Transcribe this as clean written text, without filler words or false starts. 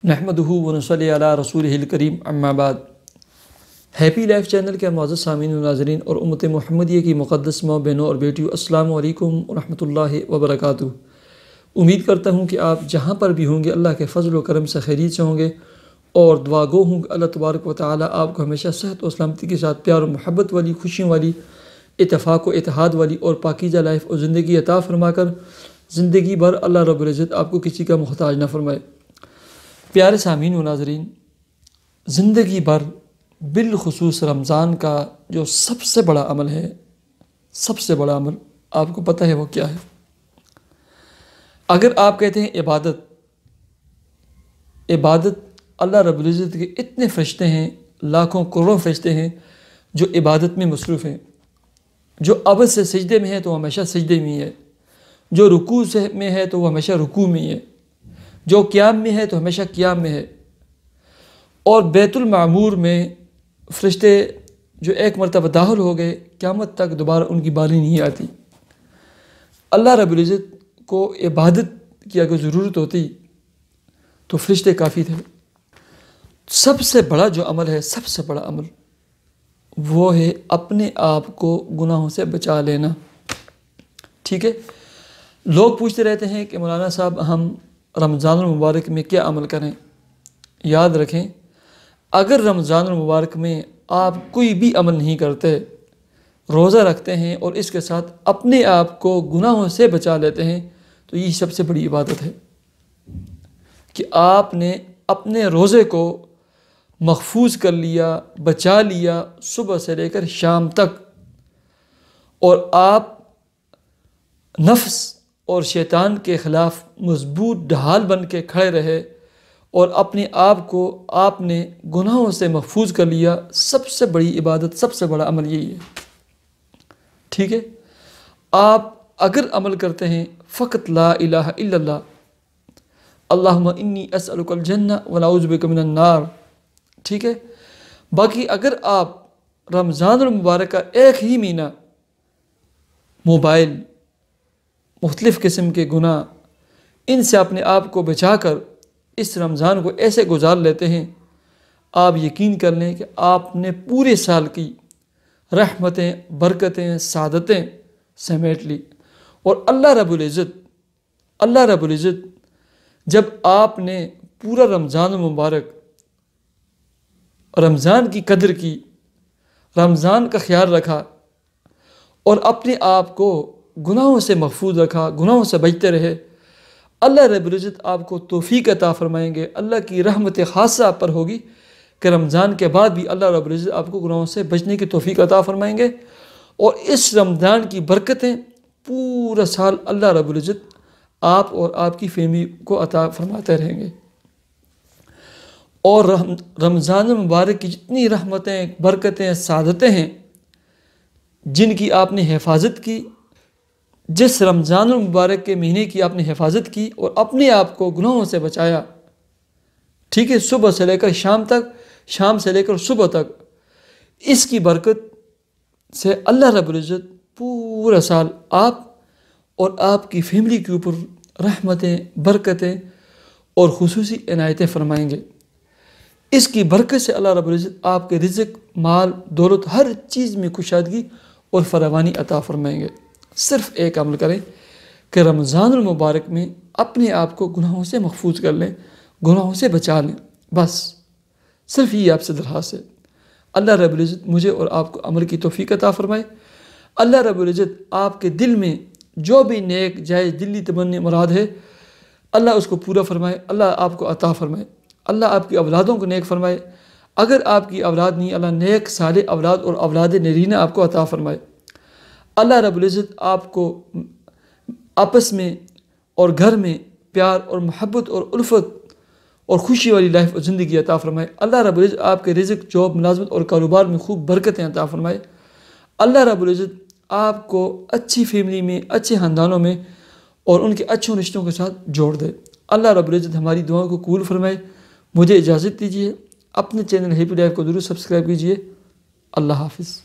نحمدہ ونصلی علی رسولہ الکریم اما بعد۔ ہیپی لائف چینل کے معزز سامعین و ناظرین اور امت محمدیہ کی مقدس ماں بہنوں اور بیٹیوں، السلام علیکم ورحمۃ اللہ وبرکاتہ۔ امید کرتا ہوں کہ آپ جہاں پر بھی ہوں گے اللہ کے فضل و کرم سے خیریت سے ہوں گے، اور دعا گو ہوں کہ اللہ تبارک و تعالی آپ کو ہمیشہ صحت و سلامتی کے ساتھ پیار و محبت والی، خوشیوں والی، اتفاق و اتحاد والی اور پاکیزہ لائف اور زندگی عطا فرما کر زندگی بھر اللہ رب العزت آپ کو کسی کا محتاج نہ فرمائے۔ پیارے سامعین و ناظرین، زندگی بھر بالخصوص رمضان کا جو سب سے بڑا عمل ہے، سب سے بڑا عمل آپ کو پتہ ہے وہ کیا ہے؟ اگر آپ کہتے ہیں عبادت اللہ رب العزت کے اتنے فرشتے ہیں، لاکھوں کروڑوں فرشتے ہیں جو عبادت میں مصروف ہیں، جو ابد سے سجدے میں ہے تو وہ ہمیشہ سجدے میں ہی ہے، جو رکوع میں ہے تو وہ ہمیشہ رکوع میں ہی ہے، جو قیام میں ہے تو ہمیشہ قیام میں ہے، اور بیت المعمور میں فرشتے جو ایک مرتبہ داخل ہو گئے قیامت تک دوبارہ ان کی باری نہیں آتی۔ اللہ رب العزت کو عبادت کی اگر ضرورت ہوتی تو فرشتے کافی تھے۔ سب سے بڑا جو عمل ہے، سب سے بڑا عمل وہ ہے اپنے آپ کو گناہوں سے بچا لینا۔ ٹھیک ہے، لوگ پوچھتے رہتے ہیں کہ مولانا صاحب ہم رمضان المبارک میں کیا عمل کریں؟ یاد رکھیں، اگر رمضان المبارک میں آپ کوئی بھی عمل نہیں کرتے، روزہ رکھتے ہیں اور اس کے ساتھ اپنے آپ کو گناہوں سے بچا لیتے ہیں، تو یہ سب سے بڑی عبادت ہے کہ آپ نے اپنے روزے کو محفوظ کر لیا، بچا لیا صبح سے لے کر شام تک، اور آپ نفس اور شیطان کے خلاف مضبوط ڈھال بن کے کھڑے رہے اور اپنے آپ کو آپ نے گناہوں سے محفوظ کر لیا۔ سب سے بڑی عبادت، سب سے بڑا عمل یہی ہے۔ ٹھیک ہے، آپ اگر عمل کرتے ہیں فقط لا الہ الا اللہ، اللہم انی اسألک الجنہ ونعوذ بک من النار، ٹھیک ہے، باقی اگر آپ رمضان المبارک کا ایک ہی مہینہ موبائل، مختلف قسم کے گناہ، ان سے اپنے آپ کو بچا کر اس رمضان کو ایسے گزار لیتے ہیں، آپ یقین کر لیں کہ آپ نے پورے سال کی رحمتیں، برکتیں، سعادتیں سمیٹ لی۔ اور اللہ رب العزت جب آپ نے پورا رمضان المبارک، رمضان کی قدر کی، رمضان کا خیال رکھا اور اپنے آپ کو گناہوں سے محفوظ رکھا، گناہوں سے بچتے رہے، اللہ رب العزت آپ کو توفیق عطا فرمائیں گے۔ اللہ کی رحمت خاصہ آپ پر ہوگی کہ رمضان کے بعد بھی اللہ رب العزت آپ کو گناہوں سے بچنے کی توفیق عطا فرمائیں گے، اور اس رمضان کی برکتیں پورا سال اللہ رب العزت آپ اور آپ کی فیملی کو عطا فرماتے رہیں گے۔ اور رمضان المبارک کی جتنی رحمتیں، برکتیں، سعادتیں ہیں جن کی آپ نے حفاظت کی، جس رمضان المبارک کے مہینے کی آپ نے حفاظت کی اور اپنے آپ کو گناہوں سے بچایا، ٹھیک ہے، صبح سے لے کر شام تک، شام سے لے کر صبح تک، اس کی برکت سے اللہ رب العزت پورا سال آپ اور آپ کی فیملی کے اوپر رحمتیں، برکتیں اور خصوصی عنایتیں فرمائیں گے۔ اس کی برکت سے اللہ رب العزت آپ کے رزق، مال، دولت، ہر چیز میں کشادگی اور فراوانی عطا فرمائیں گے۔ صرف ایک عمل کریں کہ رمضان المبارک میں اپنے آپ کو گناہوں سے محفوظ کر لیں، گناہوں سے بچا لیں، بس صرف یہ آپ سے درخواست ہے۔ اللہ رب العزت مجھے اور آپ کو عمل کی توفیق عطا فرمائے۔ اللہ رب العزت آپ کے دل میں جو بھی نیک، جائز، دلی تمنی مراد ہے، اللہ اس کو پورا فرمائے، اللہ آپ کو عطا فرمائے، اللہ آپ کی اولادوں کو نیک فرمائے۔ اگر آپ کی اولاد نہیں، اللہ نیک صالح اولاد اور اولاد نرینہ آپ کو عطا فرمائے۔ اللہ رب العزت آپ کو آپس میں اور گھر میں پیار اور محبت اور الفت اور خوشی والی لائف اور زندگی عطا فرمائے۔ اللہ رب العزت آپ کے رزق، جاب، ملازمت اور کاروبار میں خوب برکتیں عطا فرمائے۔ اللہ رب العزت آپ کو اچھی فیملی میں، اچھے خاندانوں میں اور ان کے اچھوں رشتوں کے ساتھ جوڑ دے۔ اللہ رب العزت ہماری دعاؤں کو قبول فرمائے۔ مجھے اجازت دیجیے، اپنے چینل ہیپی لائف کو ضرور سبسکرائب کیجیے۔ اللہ حافظ۔